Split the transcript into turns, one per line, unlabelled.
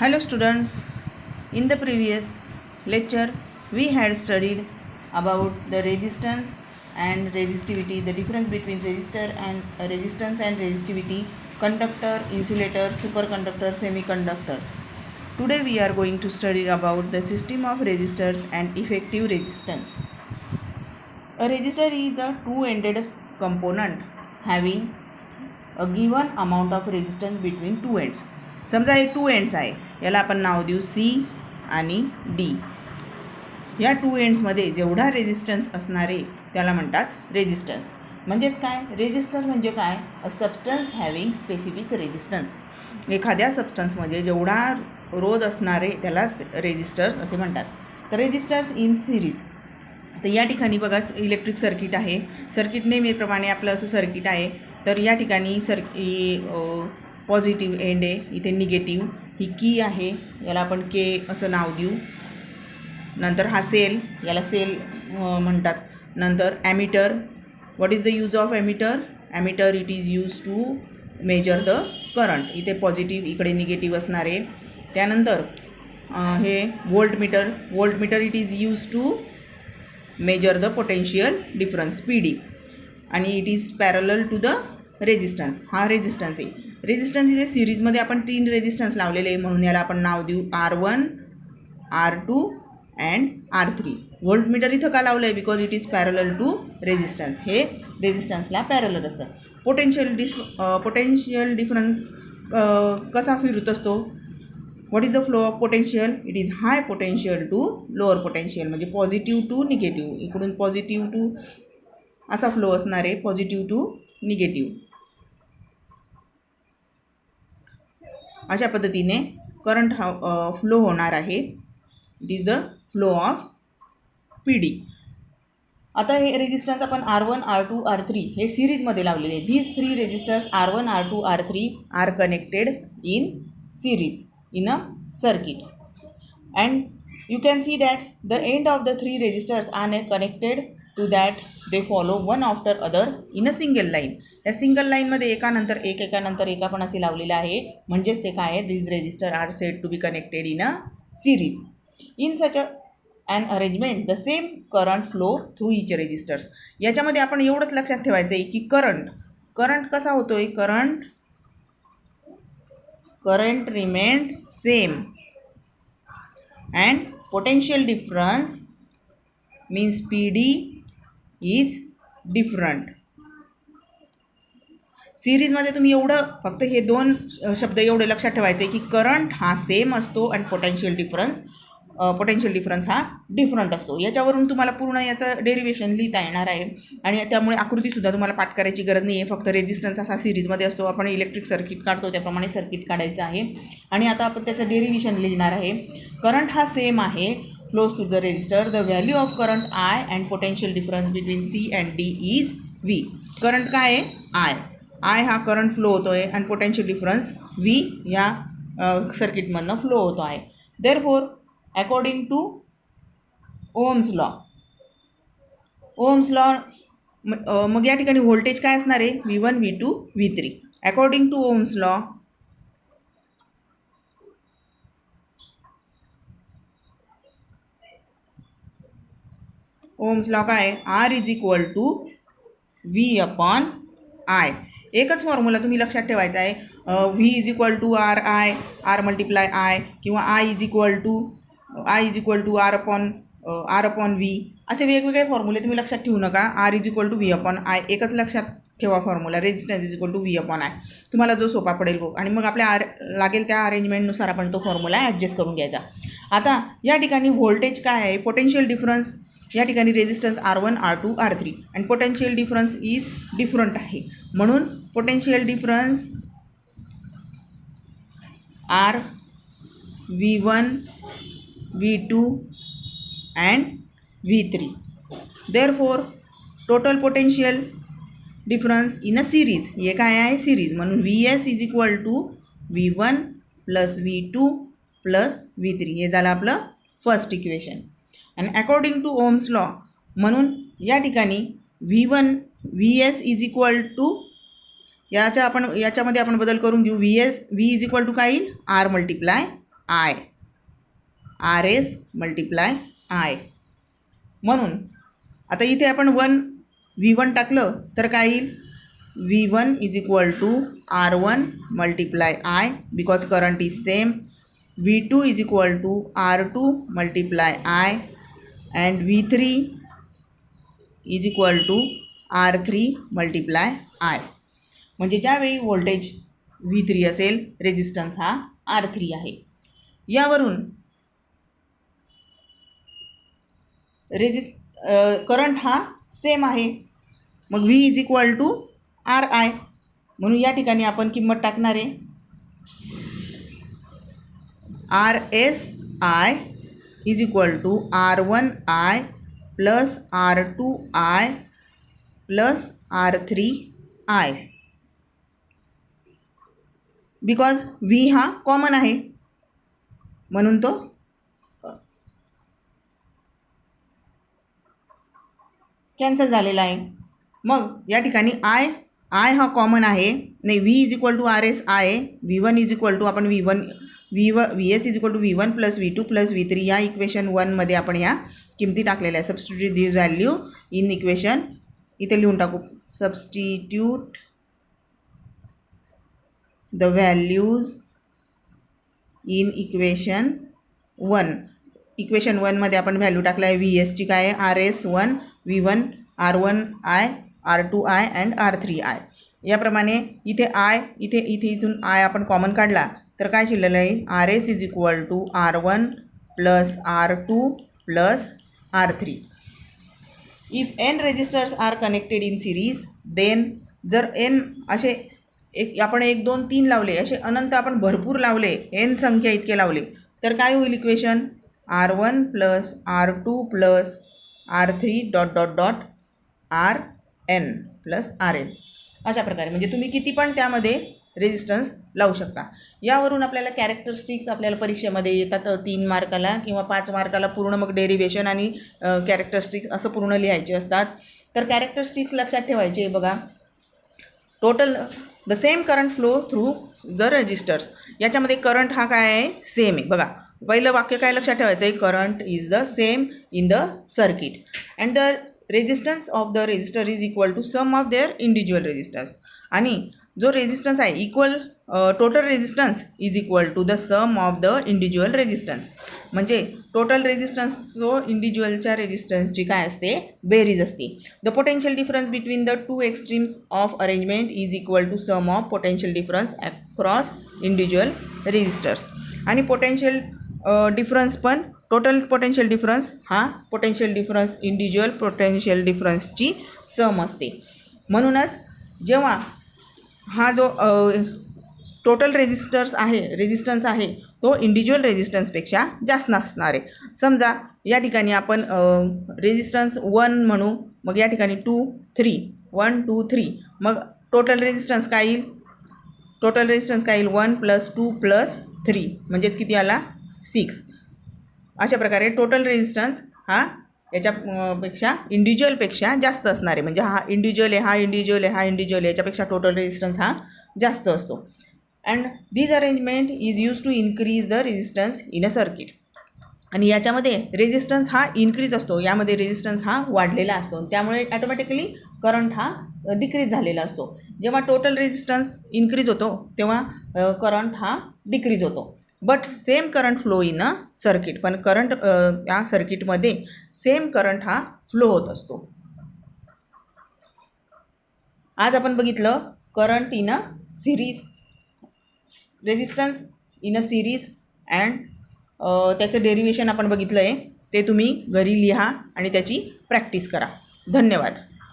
Hello students, in the previous lecture we had studied about the resistance and resistivity, the difference between resistance and resistivity, conductor, insulator, superconductor, semiconductors. Today we are going to study about the system of resistors and effective resistance. A resistor is a two-ended component having a given amount of resistance between two ends. समजा हे two ends आहे, याला आपण नाव देऊ C आणि D. या to एंड्समध्ये जेवढा resistance असणारे त्याला म्हणतात रेजिस्टन्स. म्हणजेच काय, रेजिस्टन्स म्हणजे काय, अ सबस्टन्स हॅविंग स्पेसिफिक रेजिस्टन्स. एखाद्या सबस्टन्समध्ये जेवढा रोध असणारे त्यालाच रेजिस्टर्स असे म्हणतात. तर रेजिस्टर्स इन सिरीज. तर या ठिकाणी बघा इलेक्ट्रिक सर्किट आहे. सर्किट नेहमीप्रमाणे आपलं असं सर्किट आहे. तर या ठिकाणी पॉझिटिव्ह एंड आहे, इथे निगेटिव्ह. ही की आहे, याला आपण के असं नाव देऊ. नंतर हा सेल, याला सेल म्हणतात. नंतर ammeter. What is the use of ammeter? Ammeter it is use to measure the current. इथे पॉझिटिव्ह, इकडे निगेटिव्ह असणार आहे. त्यानंतर हे voltmeter. Voltmeter it is use to measure the potential difference PD. आणि it is parallel to the resistance. हा resistance आहे. Resistance इथे सिरीजमध्ये आपण 3 रेजिस्टन्स लावलेले आहे, म्हणून याला आपण नाव देऊ R1, R2 and R3. Voltmeter इथं का लावलं आहे? Because it is parallel to resistance. हे रेजिस्टन्सला पॅरलल असतं. पोटेन्शियल डिफरन्स कसा फिरत असतो? What is the flow of potential? It is high potential to lower potential. म्हणजे पॉझिटिव्ह टू निगेटिव्ह. इकडून पॉझिटिव्ह टू असा फ्लो असणार आहे, पॉझिटिव्ह टू निगेटिव्ह. अशा पद्धतीने करंट हा फ्लो होणार आहे. It is the flow of PD. आता हे रेजिस्टन्स आपण R1, R2, R3 हे सिरीजमध्ये लावलेले. These 3 resistors R1, R2, R3 are connected in series in a circuit, and you can see that the end of the 3 resistors are connected to that they follow one after other in a single line. या single लाईनमध्ये एकानंतर एक आपण असे लावलेले आहे. म्हणजेच ते काय आहे, these resistors are said to be connected in a series. In such an arrangement the same current flow through each resistors. याच्यामध्ये आपण एवढंच लक्षात ठेवायचं आहे की करंट कसा होतोय, current remains same and potential difference means PD is different. सिरीजमध्ये तुम्ही एवढं फक्त हे 2 शब्द एवढे लक्षात ठेवायचे की करंट हा सेम असतो आणि पोटेन्शियल डिफरन्स हा डिफरंट असतो. याच्यावरून तुम्हाला पूर्ण याचं डेरिवेशन लिहिता येणार आहे. आणि त्यामुळे आकृतीसुद्धा तुम्हाला पाठ करायची गरज नाही आहे. फक्त रेजिस्टन्स असा सिरीजमध्ये असतो. आपण इलेक्ट्रिक सर्किट काढतो त्याप्रमाणे सर्किट काढायचं आहे. आणि आता आपण त्याचं डेरिवेशन लिहिणार आहे. करंट हा सेम आहे, flows through the resistor. The value of current I and potential difference between C and D is V. Current काय आहे? I हा करंट फ्लो होतो आहे आणि पोटेन्शियल डिफरन्स V या सर्किटमधनं फ्लो होतो आहे. Therefore according to Ohm's law, मग या ठिकाणी व्होल्टेज काय असणार आहे? V1, V2, V3. According to Ohm's law काय आहे? R is equal to V upon I. एकच फॉर्म्युला तुम्ही लक्षात ठेवायचा आहे. V is equal to R multiply I, किंवा I is equal to R upon V. असे वेगवेगळे फॉर्म्युले तुम्ही लक्षात ठेवू नका. R is equal to V upon I एकच लक्षात ठेवा formula. Resistance is equal to V upon I. तुम्हाला जो सोपा पडेल गो, आणि मग आपल्या लागेल त्या अरेंजमेंटनुसार आपण तो फॉर्म्युला ॲडजस्ट करून घ्यायचा. आता या ठिकाणी व्होल्टेज काय आहे? Potential difference. या ठिकाणी रेजिस्टन्स R1, R2, R3 आणि पोटेन्शियल डिफरन्स इज डिफरंट आहे. म्हणून potential difference R V1, V2 and V3. Therefore total potential difference in a series, ये काय आहे? सिरीज. म्हणून Vs is equal to V1 plus V2 plus V3. हे झालं आपलं फर्स्ट इक्वेशन. आणि अकॉर्डिंग टू ओम्स लॉ, म्हणून या ठिकाणी Vs इज इक्वल टू याच्यामध्ये आपण बदल करून घेऊ. V इज इक्वल टू काय येईल? R multiply I, R S multiply I. म्हणून आता इथे आपण V1 टाकलं तर काय येईल, V1 is equal to R1 multiply I because current is same. V2 is equal to R2 multiply I and V3 is equal to R3 multiply I. म्हणजे ज्यावेळी व्होल्टेज V3 असेल, रेजिस्टन्स हा R3 आहे. यावरून करंट हा same आहे. मग V is equal to R I. म्हणून या ठिकाणी आपण किंमत टाकणार आहे R S I is equal to R1 I plus R2 I plus R3 I. Because V हा कॉमन आहे म्हणून तो कॅन्सल झालेला आहे. मग या ठिकाणी आय हा कॉमन आहे, नाही V is equal to R S I आहे. V1 इज इक्वल टू आपण V S is equal to V1 plus V2 plus V3 या इक्वेशन 1मध्ये आपण या किमती टाकलेल्या आहे. Substitute the value in equation, इथे लिहून टाकू, substitute the values in equation 1. Equation 1मध्ये आपण व्हॅल्यू टाकला आहे व्ही एसची काय आहे, RS1, V1, R1 I, R2 I and R3 I. याप्रमाणे इथे इथून आय आपण कॉमन काढला तर काय शिल्लक आहे, RS is equal to R1 plus R2 plus R3. If n resistors are connected in series then, जर n असे आपण 1 2 3 लावले, असे अनंत आपण भरपूर लावले, n संख्या इतके लावले तर काय होईल equation, R1 plus R2 plus R3 dot dot dot RN plus RN. अशा प्रकारे म्हणजे तुम्ही किती पण त्यामध्ये रेजिस्टन्स लावू शकता. यावरून आपल्याला कॅरेक्टरिस्टिक्स आपल्याला परीक्षेमध्ये येतात 3 मार्काला किंवा 5 मार्काला पूर्ण, मग डेरिव्हेशन आणि कॅरेक्टरिस्टिक्स असं पूर्ण लिहायचे असतात. तर कॅरेक्टरिस्टिक्स लक्षात ठेवायचे बघा. Total the same current flow through the resistors. याच्यामध्ये करंट हा काय आहे, सेम आहे. बघा पहिलं वाक्य काय लक्षात ठेवायचं आहे, current is the same in the circuit and the resistance of the resistor is equal to sum of their individual resistance. आणि जो रेजिस्टन्स आहे equal, total resistance is equal to the sum of the individual resistance. म्हणजे total resistance जो इंडिव्हिज्युअलच्या रेजिस्टन्सची काय असते, बेरीज असते. The potential difference between the 2 extremes of arrangement is equal to sum of potential difference across individual resistors. आणि potential difference पण, टोटल पोटेन्शियल डिफरन्स हा पोटेन्शियल डिफरन्स इंडिव्हिज्युअल पोटेन्शियल डिफरन्सची सम असते. म्हणूनच जेव्हा हा जो टोटल रेजिस्टन्स आहे तो इंडिव्हिज्युअल रेजिस्टन्सपेक्षा जास्त नसणार आहे. समजा या ठिकाणी आपण रेजिस्टन्स 1 म्हणू, मग या ठिकाणी 2 3 1 2 3, मग टोटल रेजिस्टन्स काय येईल, 1 प्लस 2 प्लस 3 म्हणजेच किती आला, 6. अशा प्रकारे टोटल रेजिस्टन्स हा याच्यापेक्षा इंडिव्हिज्युअलपेक्षा जास्त असणार आहे. म्हणजे हा इंडिव्हिज्युअल आहे, याच्यापेक्षा टोटल रेजिस्टन्स हा जास्त असतो. And this arrangement is use to increase the resistance in a circuit. आणि याच्यामध्ये रेजिस्टन्स हा इन्क्रीज असतो, यामध्ये रेजिस्टन्स हा वाढलेला असतो, त्यामुळे ॲटोमॅटिकली करंट हा डिक्रीज झालेला असतो. जेव्हा टोटल रेजिस्टन्स इन्क्रीज होतो तेव्हा करंट हा डिक्रीज होतो. But same current flow in a circuit, पण करंट या सर्किटमध्ये सेम करंट हा फ्लो होत असतो. आज आपण बघितलं current in a series, resistance in a series and त्याचं डेरिव्हेशन आपण बघितलं आहे. ते तुम्ही घरी लिहा आणि त्याची प्रॅक्टिस करा. धन्यवाद.